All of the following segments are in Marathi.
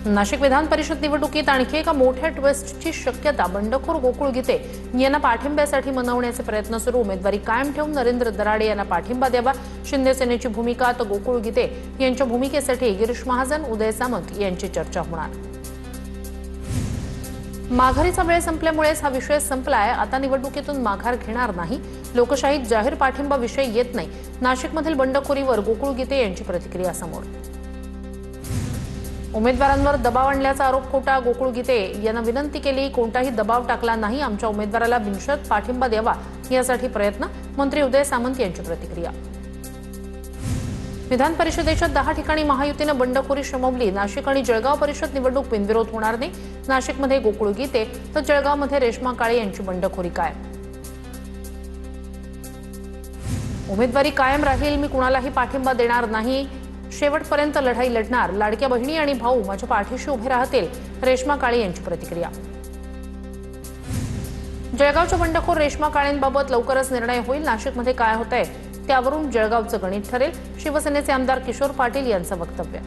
नाशिक विधान परिषद निवडणुकीत आणखी एका मोठ्या ट्विस्टची शक्यता. बंडखोर गोकुळ गीते यांना पाठिंब्यासाठी मनवण्याचे प्रयत्न सुरू. उमेदवारी कायम ठेवून नरेंद्र दराडे यांना पाठिंबा द्यावा. शिंदे सेनेची भूमिका तर गोकुळ गीते यांच्या भूमिकेसाठी गिरीश महाजन, उदय सामंत यांची चर्चा होणार. माघारीचा वेळ संपल्यामुळेच हा विषय संपलाय. आता निवडणुकीतून माघार घेणार नाही. लोकशाहीत जाहीर पाठिंबा विषय येत नाही. नाशिकमधील बंडखोरीवर गोकुळ गीते यांची प्रतिक्रिया समोर. उमेदवारांवर दबाव आणल्याचा आरोप खोटा. गोकुळ गीते यांना विनंती केली, कोणताही दबाव टाकला नाही. आमच्या उमेदवाराला बिनशर्त पाठिंबा द्यावा यासाठी प्रयत्न. मंत्री उदय सामंत यांची प्रतिक्रिया. विधान परिषदेच्या 10 ठिकाणी महायुतीनं बंडखोरी शमवली. नाशिक आणि जळगाव परिषद निवडणूक बिनविरोध होणार नाही. नाशिकमध्ये गोकुळ गीते तर जळगावमध्ये रेश्मा काळे यांची बंडखोरी काय. उमेदवारी कायम राहील. मी कुणालाही पाठिंबा देणार नाही. शेवटपर्यंत लढाई लढणार. लाडक्या बहिणी आणि भाऊ माझ्या पाठीशी उभे राहतील. रेश्मा काळे यांची प्रतिक्रिया. जळगावच्या बंडखोर रेश्मा काळेंबाबत लवकरच निर्णय होईल. नाशिकमध्ये काय होतंय त्यावरून जळगावचं गणित ठरेल. शिवसेनेचे आमदार किशोर पाटील यांचं वक्तव्य.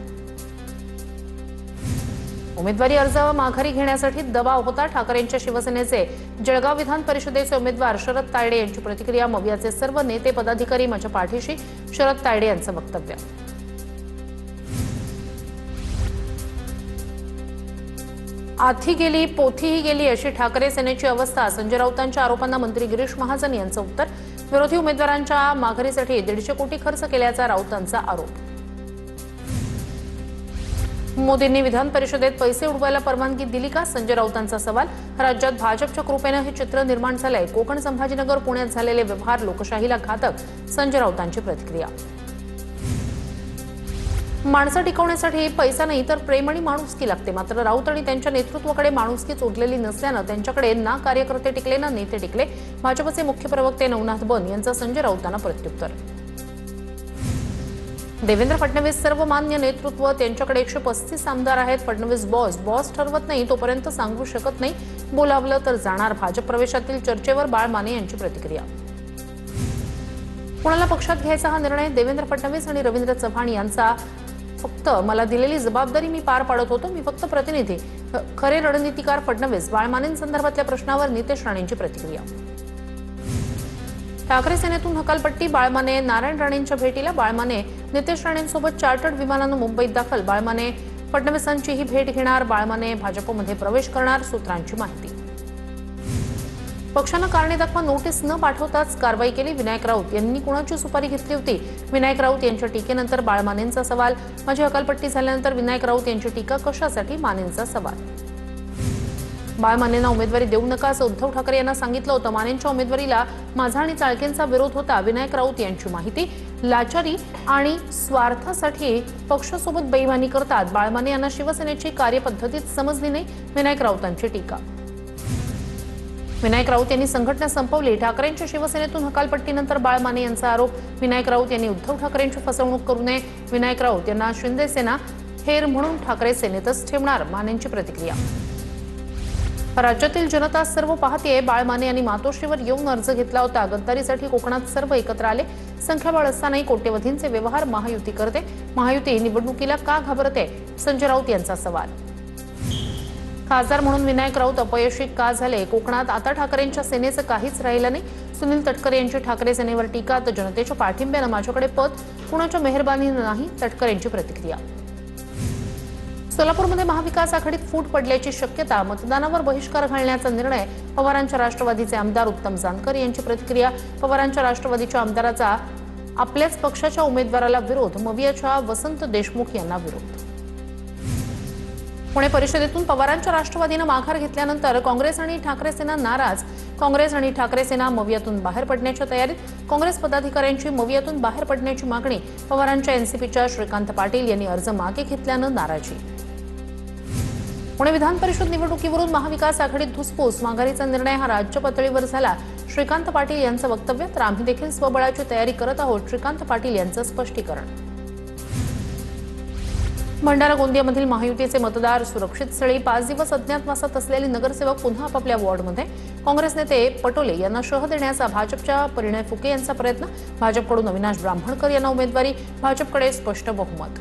उमेदवारी अर्ज माघारी घेण्यासाठी दबाव होता. ठाकरेंच्या शिवसेनेचे जळगाव विधान परिषदेचे उमेदवार शरद तायडे यांची प्रतिक्रिया. मवियाचे सर्व नेते पदाधिकारी माझ्या पाठीशी. शरद तायडे यांचं वक्तव्य. आथी गेली पोथीही गेली अशी ठाकरे सेनेची अवस्था. संजय राऊतांच्या आरोपांना मंत्री गिरीश महाजन यांचं उत्तर. विरोधी उमेदवारांच्या माघारीसाठी 150 कोटी खर्च केल्याचा राऊतांचा आरोप. मोदींनी विधान परिषदेत पैसे उडवायला परवानगी दिली का. संजय राऊतांचा सवाल. राज्यात भाजपच्या कृपेनं हे चित्र निर्माण झालंय. कोकण, संभाजीनगर, पुण्यात झालेले व्यवहार लोकशाहीला घातक. संजय राऊतांची प्रतिक्रिया. माणसं टिकवण्यासाठी पैसा नाही तर प्रेम आणि माणुसकी लागते. मात्र राऊत आणि त्यांच्या नेतृत्वाकडे माणुसकीच उरलेली नसल्यानं त्यांच्याकडे ना कार्यकर्ते टिकले ना नेते टिकले. भाजपचे मुख्य प्रवक्ते नवनाथ बन यांचं संजय राऊतांना प्रत्युत्तर. देवेंद्र फडणवीस सर्वमान्य नेतृत्व. त्यांच्याकडे 135 आमदार आहेत. फडणवीस बॉस ठरवत नाही तोपर्यंत सांगू शकत नाही. बोलावलं तर जाणार. भाजप प्रवेशातील चर्चेवर बाळ माने यांची प्रतिक्रिया. कुणाला पक्षात घ्यायचा हा निर्णय देवेंद्र फडणवीस आणि रवींद्र चव्हाण यांचा. फक्त मला दिलेली जबाबदारी मी पार पाडत होतो. मी फक्त प्रतिनिधी. खरे रणनीतिकार फडणवीस. बाळ मानेंसंदर्भातल्या प्रश्नावर नितेश राणेंची प्रतिक्रिया. ठाकरे सेनेतून हकालपट्टी. बाळ माने नारायण राणेंच्या भेटीला. बाळ माने नितेश राणेंसोबत चार्टर्ड विमानानं मुंबईत दाखल. बाळ माने फडणवीसांचीही भेट घेणार. बाळ माने भाजपमध्ये प्रवेश करणार. सूत्रांची माहिती. पक्षानं कारणे दाखवा नोटीस न पाठवताच कारवाई केली. विनायक राऊत यांनी कुणाची सुपारी घेतली होती. विनायक राऊत यांच्या टीकेनंतर बाळ मानेंचा सवाल. माझी हकालपट्टी झाल्यानंतर विनायक राऊत यांची टीका कशासाठी. मानेंचा सवाल. बाळ मानेंना उमेदवारी देऊ नका असं उद्धव ठाकरे यांना सांगितलं होतं. मानेंच्या उमेदवारीला माझा आणि चाळकेंचा विरोध होता. विनायक राऊत यांची माहिती. लाचारी आणि स्वार्थासाठी पक्षासोबत बेईमानी करतात. बाळ माने यांना शिवसेनेची कार्यपद्धतीच समजली नाही. विनायक राऊतांची टीका. विनायक राऊत यांनी संघटना संपवली. ठाकरेंच्या शिवसेनेतून हकालपट्टीनंतर बाळ माने यांचा आरोप. विनायक राऊत यांनी उद्धव ठाकरेंची फसवणूक करू नये. विनायक राऊत यांना शिंदे सेना हेर म्हणून ठाकरे सेनेतच ठेवणार. मानेंची प्रतिक्रिया. राज्यातील जनता सर्व पाहतेय. बाळ माने यांनी मातोश्रीवर येऊन अर्ज घेतला होता. गद्दारीसाठी कोकणात सर्व एकत्र आले. संख्याबळ असतानाही कोट्यवधींचे व्यवहार महायुती करते. महायुती निवडणुकीला का घाबरते. संजय राऊत यांचा सवाल. खासदार म्हणून विनायक राऊत अपयशी का झाले. कोकणात आता ठाकरेंच्या सेनेचं काहीच राहिलं नाही. सुनील तटकरे यांची ठाकरे सेनेवर टीका. तर जनतेच्या पाठिंब्यानं माझ्याकडे पद. कुणाच्या मेहरबानीनं नाही. तटकरे यांची प्रतिक्रिया. सोलापूरमध्ये महाविकास आघाडीत फूट पडल्याची शक्यता. मतदानावर बहिष्कार घालण्याचा निर्णय. पवारांच्या राष्ट्रवादीचे आमदार उत्तम जानकर यांची प्रतिक्रिया. पवारांच्या राष्ट्रवादीच्या आमदाराचा आपल्याच पक्षाच्या उमेदवाराला विरोध. मवियाच्या वसंत देशमुख यांना विरोध. पुणे परिषदेतून पवारांच्या राष्ट्रवादीनं माघार घेतल्यानंतर काँग्रेस आणि ठाकरे सेना नाराज. काँग्रेस आणि ठाकरे सेना मवियातून बाहेर पडण्याच्या तयारीत. काँग्रेस पदाधिकाऱ्यांची मवियातून बाहेर पडण्याची मागणी. पवारांच्या एनसीपीच्या श्रीकांत पाटील यांनी अर्ज मागे घेतल्यानं नाराजी. पुणे विधान परिषद निवडणुकीवरून महाविकास आघाडीत धुसफूस. माघारीचा निर्णय हा राज्य पातळीवर झाला. श्रीकांत पाटील यांचं वक्तव्य. तर आम्ही देखील स्वबळाची तयारी करत आहोत. श्रीकांत पाटील यांचं स्पष्टीकरण. भंडारा गोंदियामधील महायुतीचे मतदार सुरक्षित स्थळी. 5 दिवस अज्ञातवासात असलेले नगरसेवक पुन्हा आपापल्या वॉर्डमध्ये. काँग्रेस नेते पटोले यांना शह देण्याचा भाजपच्या परिणय फुके यांचा प्रयत्न. भाजपकडून अविनाश ब्राह्मणकर यांना उमेदवारी. भाजपकडे स्पष्ट बहुमत.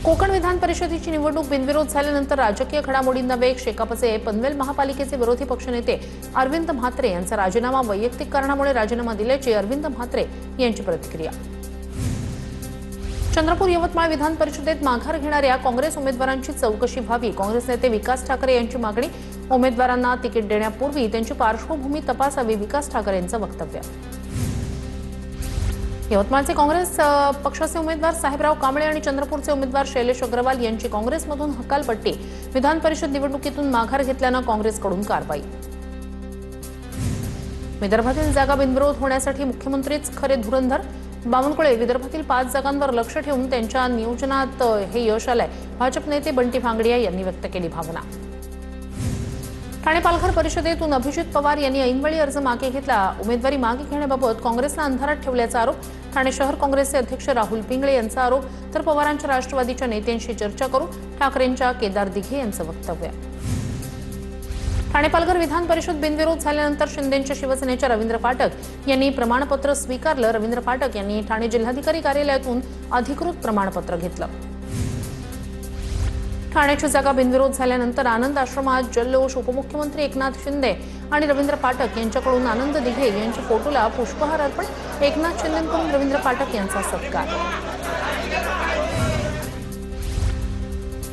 कोकण विधान परिषदेची निवडणूक बिनविरोध झाल्यानंतर राजकीय घडामोडींना वेग. शेकापचे पनवेल महापालिकेचे विरोधी पक्षनेते अरविंद म्हात्रे यांचा राजीनामा वैयक्तिक कारणामुळे राजीनामा दिल्याची अरविंद म्हात्रे यांची प्रतिक्रिया. चंद्रपूर यवतमाळ विधान परिषदेत माघार घेणाऱ्या काँग्रेस उमेदवारांची चौकशी व्हावी. काँग्रेस नेते विकास ठाकरे यांची मागणी. उमेदवारांना तिकीट देण्यापूर्वी त्यांची पार्श्वभूमी तपासावी. विकास ठाकरे यांचं वक्तव्य. यवतमाळचे काँग्रेस पक्षाचे उमेदवार साहेबराव कांबळे आणि चंद्रपूरचे उमेदवार शैलेश अग्रवाल यांची काँग्रेसमधून हकालपट्टी. विधान परिषद निवडणुकीतून माघार घेतल्यानं काँग्रेसकडून कारवाई. विदर्भातील जागा बिनविरोध होण्यासाठी मुख्यमंत्रीच खरे धुरंधर. बावनकुळे. विदर्भातील 5 जागांवर लक्ष ठेवून त्यांच्या नियोजनात हे यश आलंय. भाजप नेते बंटी भांगडिया यांनी व्यक्त केली भावना. ठाणे पालघर परिषदेतून अभिजित पवार यांनी ऐनवेळी अर्ज मागे घेतला. उमेदवारी मागे घेण्याबाबत काँग्रेसला अंधारात ठेवल्याचा आरोप. ठाणे शहर काँग्रेसचे अध्यक्ष राहुल पिंगळे यांचा आरोप. तर पवारांच्या राष्ट्रवादीच्या नेत्यांशी चर्चा करू. ठाकरेंच्या केदार दिघे यांचं वक्तव्य. ठाणे पालघर विधान परिषद बिनविरोध झाल्यानंतर शिंदेच्या शिवसेनेच्या रवींद्र फाटक यांनी प्रमाणपत्र स्वीकारलं. रवींद्र फाटक यांनी ठाणे जिल्हाधिकारी कार्यालयातून अधिकृत प्रमाणपत्र घेतलं. ठाण्याची जागा बिनविरोध झाल्यानंतर आनंद आश्रमात जल्लोष. उपमुख्यमंत्री एकनाथ शिंदे आणि रवींद्र फाटक यांच्याकडून आनंद दिघे यांच्या फोटोला पुष्पहार अर्पण. एकनाथ शिंदेकडून रवींद्र फाटक यांचा सत्कार.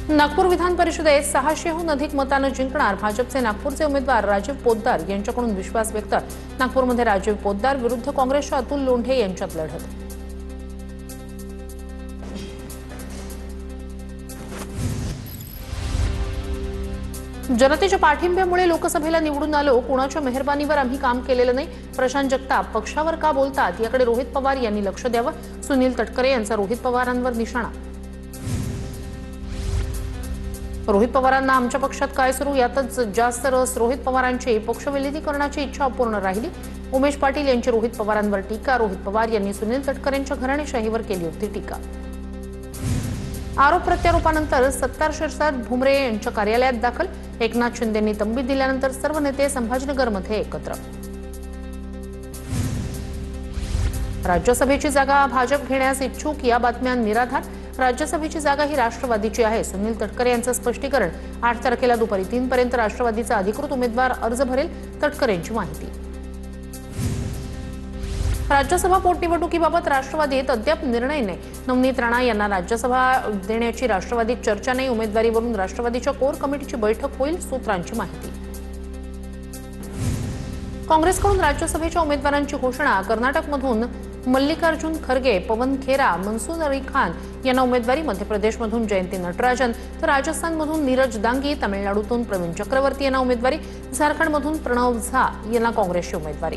नागपूर विधान परिषदेत 600हून अधिक मतांनी जिंकणार. भाजपचे नागपूरचे उमेदवार राजीव पोद्दार यांच्याकडून विश्वास व्यक्त. नागपूरमध्ये राजीव पोद्दार विरुद्ध काँग्रेसच्या अतुल लोंढे यांच्यात लढत. जनतेच्या पाठिंब्यामुळे लोकसभेला निवडून आलो. कुणाच्या मेहरबानीवर आम्ही काम केलेलं नाही. प्रशांत जगताप पक्षावर का बोलतात याकडे रोहित पवार यांनी लक्ष द्यावं. सुनील तटकरे यांचा रोहित पवारांवर निशाणा. रोहित पवारांना आमच्या पक्षात काय सुरू यातच जास्त रस. रोहित पवारांची पक्ष विलीनीकरणाची इच्छा अपूर्ण राहिली. उमेश पाटील यांची रोहित पवारांवर टीका. रोहित पवार यांनी सुनील तटकरेंच्या घराणेशाहीवर केली होती टीका. आरोप प्रत्यारोपानंतर सत्तार शिरसाट भुमरे यांच्या कार्यालयात दाखल. एकनाथ शिंदेंनी तंबी दिल्यानंतर सर्व नेते संभाजीनगरमध्ये एकत्र. राज्यसभेची जागा भाजप घेण्यास इच्छुक. या बातम्या निराधार. राज्यसभेची जागा ही राष्ट्रवादीची आहे. सुनील तटकरे यांचं स्पष्टीकरण. 8 तारखेला दुपारी 3 पर्यंत राष्ट्रवादीचा अधिकृत उमेदवार अर्ज भरेल. तटकरेंची माहिती. राज्यसभा पोटनिवडणुकीबाबत राष्ट्रवादीत अद्याप निर्णय नाही. नवनीत राणा यांना राज्यसभा देण्याची राष्ट्रवादीत चर्चा नाही. उमेदवारीवरून राष्ट्रवादीच्या कोर कमिटीची बैठक होईल. सूत्रांची माहिती. काँग्रेसकडून राज्यसभेच्या उमेदवारांची घोषणा. कर्नाटकमधून मल्लिकार्जुन खरगे, पवन खेरा, मनसूर अली खान यांना उमेदवारी. मध्य प्रदेशमधून जयंती नटराजन तर राजस्थानमधून नीरज दांगी, तामिळनाडूतून प्रवीण चक्रवर्ती यांना उमेदवारी. झारखंडमधून प्रणव झा यांना काँग्रेसची उमेदवारी.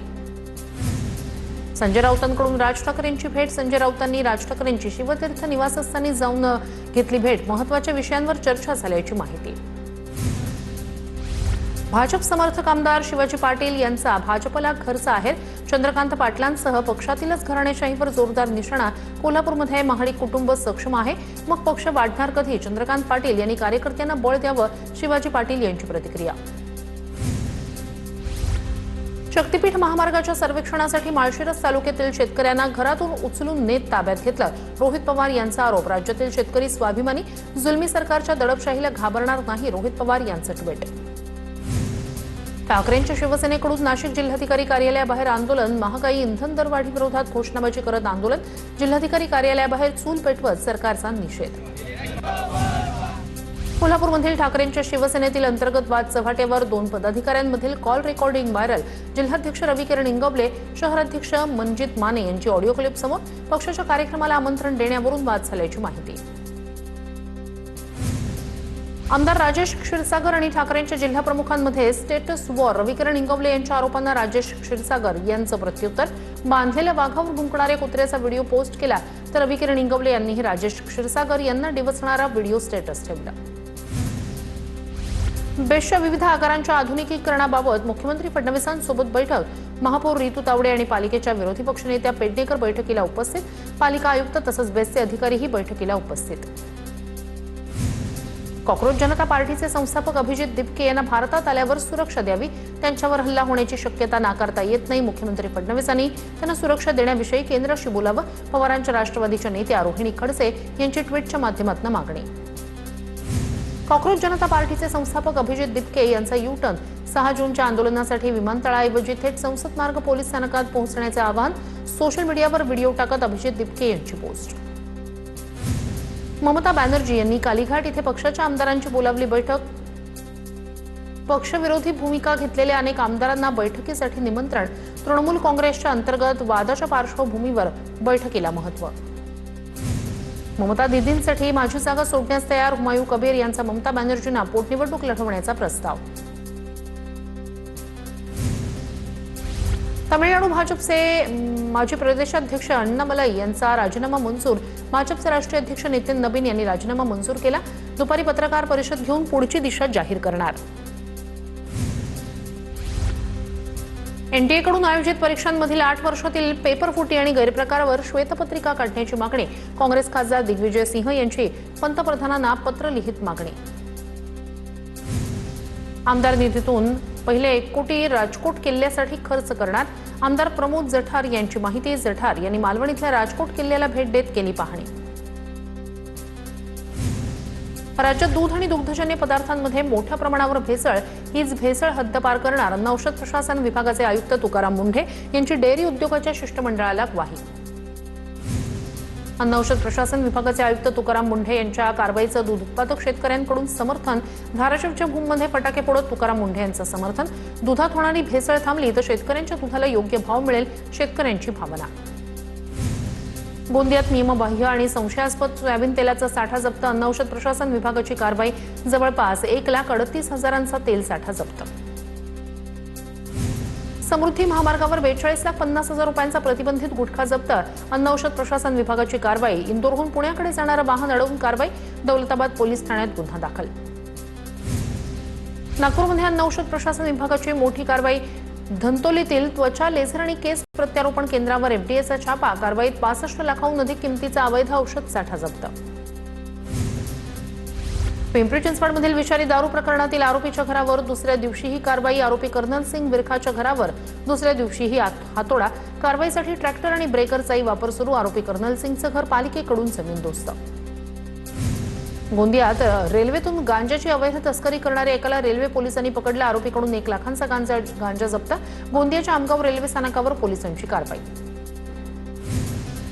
संजय राऊतांकडून राज ठाकरेंची भेट. संजय राऊतांनी राज ठाकरेंची शिवतीर्थ निवासस्थानी जाऊन घेतली भेट. महत्त्वाच्या विषयांवर चर्चा झाल्याची माहिती. भाजप समर्थक आमदार शिवाजी पाटील यांचा भाजपला घरचा आहेर. चंद्रकांत पाटलांसह पक्षातीलच घराणेशाहीवर जोरदार निशाणा. कोल्हापूरमध्ये महाडिक कुटुंब सक्षम आहे. मग पक्ष वाढणार कधी? चंद्रकांत पाटील यांनी कार्यकर्त्यांना बळ द्यावं. शिवाजी पाटील यांची प्रतिक्रिया. शक्तीपीठ महामार्गाच्या सर्वेक्षणासाठी माळशिरस तालुक्यातील शेतकऱ्यांना घरातून उचलून नेत ताब्यात घेतलं. रोहित पवार यांचा आरोप. राज्यातील शेतकरी स्वाभिमानी. जुलमी सरकारच्या दडपशाहीला घाबरणार नाही. रोहित पवार यांचं ट्विट. ठाकरेंच्या शिवसेनेकडून नाशिक जिल्हाधिकारी कार्यालयाबाहेर आंदोलन. महागाई इंधन दरवाढी विरोधात घोषणाबाजी करत आंदोलन. जिल्हाधिकारी कार्यालयाबाहेर चूल पेटवत सरकारचा निषेध. कोल्हापूरमधील ठाकरेंच्या शिवसेनेतील अंतर्गत वाद चव्हाट्यावर. 2 पदाधिकाऱ्यांमधील कॉल रेकॉर्डिंग व्हायरल. जिल्हाध्यक्ष रविकिरण इंगवले, शहराध्यक्ष मनजित माने यांची ऑडिओ क्लिप समोर. पक्षाच्या कार्यक्रमाला आमंत्रण देण्यावरून वाद झाल्याची माहिती. आमदार राजेश क्षीरसागर आणि ठाकरेंच्या जिल्हाप्रमुखांमध्ये स्टेटस वॉर. रविकिरण इंगवले यांच्या आरोपांना राजेश क्षीरसागर यांचं प्रत्युत्तर. बांधलेल्या वाघावर भुंकणाऱ्या कुत्र्याचा व्हिडिओ पोस्ट केला तर रविकिरण इंगवले यांनीही राजेश क्षीरसागर यांना डिवचणारा व्हिडिओ स्टेटस ठेवला. बेस्टच्या विविध आगारांच्या आधुनिकीकरणाबाबत मुख्यमंत्री फडणवीसांसोबत बैठक. महापौर रितू तावडे आणि पालिकेच्या विरोधी पक्षनेत्या पेडणेकर बैठकीला उपस्थित. पालिका आयुक्त तसंच बेस्टचे अधिकारीही बैठकीला उपस्थित. कॉक्रोच जनता पार्टीचे संस्थापक अभिजित दिपके यांना भारतात आल्यावर सुरक्षा द्यावी, त्यांच्यावर हल्ला होण्याची शक्यता नाकारता येत नाही. मुख्यमंत्री फडणवीसांनी त्यांना सुरक्षा देण्याविषयी केंद्राशी बोलावं, पवारांच्या राष्ट्रवादीच्या नेत्या रोहिणी खडसे यांची ट्विटच्या माध्यमातून मागणी. कॉक्रोच जनता पार्टीचे संस्थापक अभिजित दिपके यांचा यू-टर्न, 6 जूनच्या आंदोलनासाठी विमानतळाऐवजी थेट संसद मार्ग पोलीस स्थानकात पोहोचण्याचे आवाहन. सोशल मीडियावर व्हिडिओ टाकत अभिजित दिपके यांची पोस्ट. ममता बॅनर्जी यांनी कालीघाट इथे पक्षाच्या आमदारांची बोलावली बैठक. पक्षविरोधी भूमिका घेतलेल्या अनेक आमदारांना बैठकीसाठी निमंत्रण. तृणमूल काँग्रेसच्या अंतर्गत वादाच्या पार्श्वभूमीवर बैठकीला महत्त्व. ममता दीदींसाठी माझी जागा सोडण्यास तयार हुमायूं कबीर यांचा ममता बॅनर्जींना पोटनिवडणूक लढवण्याचा प्रस्ताव. तमिळनाडू भाजपचे माजी प्रदेशाध्यक्ष अण्णामलाई यांचा राजीनामा मंजूर. भाजपचे राष्ट्रीय अध्यक्ष नितीन नबीन यांनी राजीनामा मंजूर केला. दुपारी पत्रकार परिषद घेऊन पुढची दिशा जाहीर करणार. एनटीएकडून आयोजित परीक्षांमधील 8 वर्षातील पेपरफुटी आणि गैरप्रकारावर श्वेतपत्रिका काढण्याची मागणी. काँग्रेस खासदार दिग्विजय सिंह यांची पंतप्रधानांना पत्र लिहित मागणी. आमदार निधीतून पहिले 1 कोटी राजकोट किल्ल्यासाठी खर्च करणार. आमदार प्रमोद जठार यांची माहिती. जठार यांनी मालवण इथल्या राजकोट किल्ल्याला भेट देत केली पाहणी. राज्यात दूध आणि दुग्धजन्य पदार्थांमध्ये मोठ्या प्रमाणावर भेसळ. हीच भेसळ हद्दपार करणार. अन्न औषध प्रशासन विभागाचे आयुक्त तुकाराम मुंढे यांची डेअरी उद्योगाच्या शिष्टमंडळाला ग्वाही. अन्न औषध प्रशासन विभागाचे आयुक्त तुकाराम मुंढे यांच्या कारवाईचं दूध उत्पादक शेतकऱ्यांकडून समर्थन. धाराशिवच्या भूममध्ये फटाके फोडत तुकाराम मुंढे यांचं समर्थन. दुधात होणारी भेसळ थांबली तर शेतकऱ्यांच्या दुधाला योग्य भाव मिळेल, शेतकऱ्यांची भावना. गोंदियात नियमबाह्य आणि संशयास्पद सोयाबीन तेलाचा साठा जप्त. अन्न औषध प्रशासन विभागाची कारवाई. जवळपास 1,38,000 तेल साठा जप्त. समृद्धी महामार्गावर 42,50,000 रुपयांचा प्रतिबंधित गुटखा जप्त. अन्न औषध प्रशासन विभागाची कारवाई. इंदोरहून पुण्याकडे जाणारं वाहन अडवून कारवाई. दौलताबाद पोलीस ठाण्यात गुन्हा दाखल. नागपूरमध्ये अन्न औषध प्रशासन विभागाची मोठी कारवाई. धंतोलीतील त्वचा लेझर आणि केस प्रत्यारोपण केंद्रावर एफडीएचा छापा. कारवाईत 65 लाखांहून अधिक किमतीचा अवैध औषध साठा जप्त. पिंपरी चिंचवडमधील विषारी दारू प्रकरणातील आरोपीच्या घरावर दुसऱ्या दिवशीही कारवाई. आरोपी कर्नल सिंग विरखाच्या घरावर दुसऱ्या दिवशीही हातोडा. कारवाईसाठी ट्रॅक्टर आणि ब्रेकरचाही वापर सुरू. आरोपी कर्नल सिंगचं घर पालिकेकडून जमीनदोस्त. गोंदियात रेल्वेतून गांजाची अवैध तस्करी करणाऱ्या एकाला रेल्वे पोलिसांनी पकडलं. आरोपीकडून 1 लाखांचा गांजा जप्त. गोंदियाच्या आमगाव रेल्वे स्थानकावर पोलिसांची कारवाई.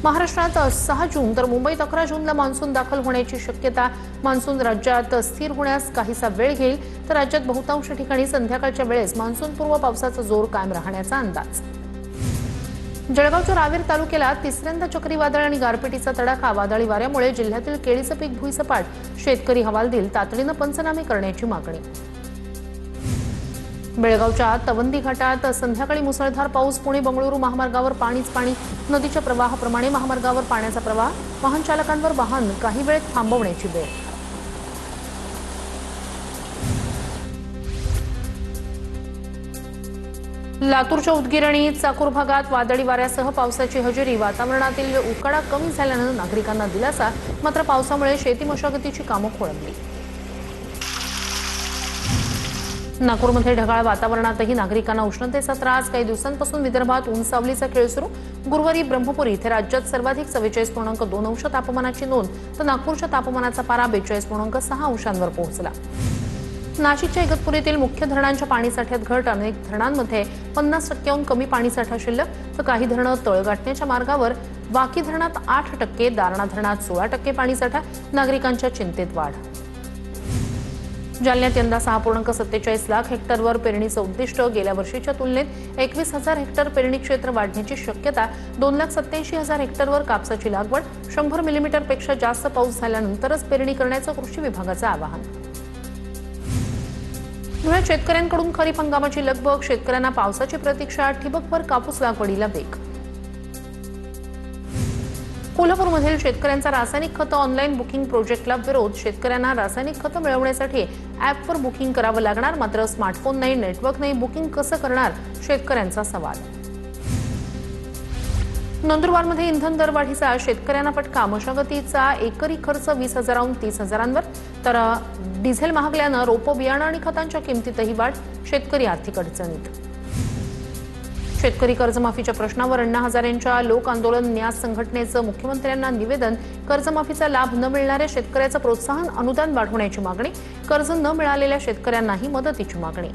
महाराष्ट्रात 6 जून तर मुंबईत 11 जूनला मान्सून दाखल होण्याची शक्यता. मान्सून राज्यात स्थिर होण्यास काहीसा वेळ घेईल तर राज्यात बहुतांश ठिकाणी संध्याकाळच्या वेळेस मान्सूनपूर्व पावसाचा जोर कायम राहण्याचा अंदाज. जळगावच्या रावेर तालुक्याला तिसऱ्यांदा चक्रीवादळ आणि गारपिटीचा तडाखा. वादळी वाऱ्यामुळे जिल्ह्यातील केळीचं पीक भुईसपाट. शेतकरी हवालदिल तातडीनं पंचनामे करण्याची मागणी. बेळगावच्या तवंदी घाटात संध्याकाळी मुसळधार पाऊस. पुणे बंगळुरू महामार्गावर पाणीच पाणी. नदीच्या प्रवाहाप्रमाणे महामार्गावर पाण्याचा प्रवाह. वाहन चालकांवर वाहन काही वेळ थांबवण्याची वेळ. लातूरच्या उदगीर आणि चाकूर भागात वादळी वाऱ्यासह पावसाची हजेरी. वातावरणातील उकाडा कमी झाल्यानं नागरिकांना दिलासा. मात्र पावसामुळे शेती मशागतीची कामं खोळंबली. नागपूरमध्ये ढगाळ वातावरणातही नागरिकांना उष्णतेचा त्रास. काही दिवसांपासून विदर्भात उंचावलीचा खेळ सुरू. गुरुवारी ब्रह्मपुरी इथे राज्यात सर्वाधिक 44.2 अंश तापमानाची नोंद तर नागपूरच्या तापमानाचा पारा 42.6 अंशांवर पोहोचला. नाशिकच्या इगतपुरीतील मुख्य धरणांच्या पाणीसाठ्यात घट. अनेक धरणांमध्ये 50%हून कमी पाणीसाठा शिल्लक तर काही धरणं तळ गाठण्याच्या मार्गावर. वाकी धरणात 8%, दारणा धरणात 16% पाणीसाठा. नागरिकांच्या चिंतेत वाढ. जालन्यात यंदा 6.47 लाख हेक्टरवर पेरणीचं उद्दिष्ट. गेल्या वर्षीच्या तुलनेत 21,000 हेक्टर पेरणी क्षेत्र वाढण्याची शक्यता. 2,87,000 हेक्टरवर कापसाची लागवड. 100 मिलीमीटरपेक्षा जास्त पाऊस झाल्यानंतरच पेरणी करण्याचं कृषी विभागाचं आवाहन. धुळ्यात शेतकऱ्यांकडून खरीप हंगामाची लगबग. शेतकऱ्यांना पावसाची प्रतीक्षा. ठिबकभर कापूस लागवडीला वेग. कोल्हापूरमधील शेतकऱ्यांचा रासायनिक खतं ऑनलाईन बुकिंग प्रोजेक्टला विरोध. शेतकऱ्यांना रासायनिक खतं मिळवण्यासाठी ॲपवर बुकिंग करावं लागणार. मात्र स्मार्टफोन नाही, नेटवर्क नाही. बुकिंग कसं करणार? शेतकऱ्यांचा सवाल. नंदुरबारमध्ये इंधन दरवाढीचा शेतकऱ्यांना फटका. मशागतीचा एकरी खर्च 20,000हून 30,000वर, तर डिझेल महागल्यानं रोपं बियाणं आणि खतांच्या किमतीतही वाढ. शेतकरी आर्थिक अडचणीत. शेतकरी कर्जमाफीच्या प्रश्नावर अण्णा हजारेंच्या लोक आंदोलन न्यास संघटनेचं मुख्यमंत्र्यांना निवेदन. कर्जमाफीचा लाभ न मिळणाऱ्या शेतकऱ्याचं प्रोत्साहन अनुदान वाढवण्याची मागणी. कर्ज न मिळालेल्या शेतकऱ्यांनाही मदतीची मागणी.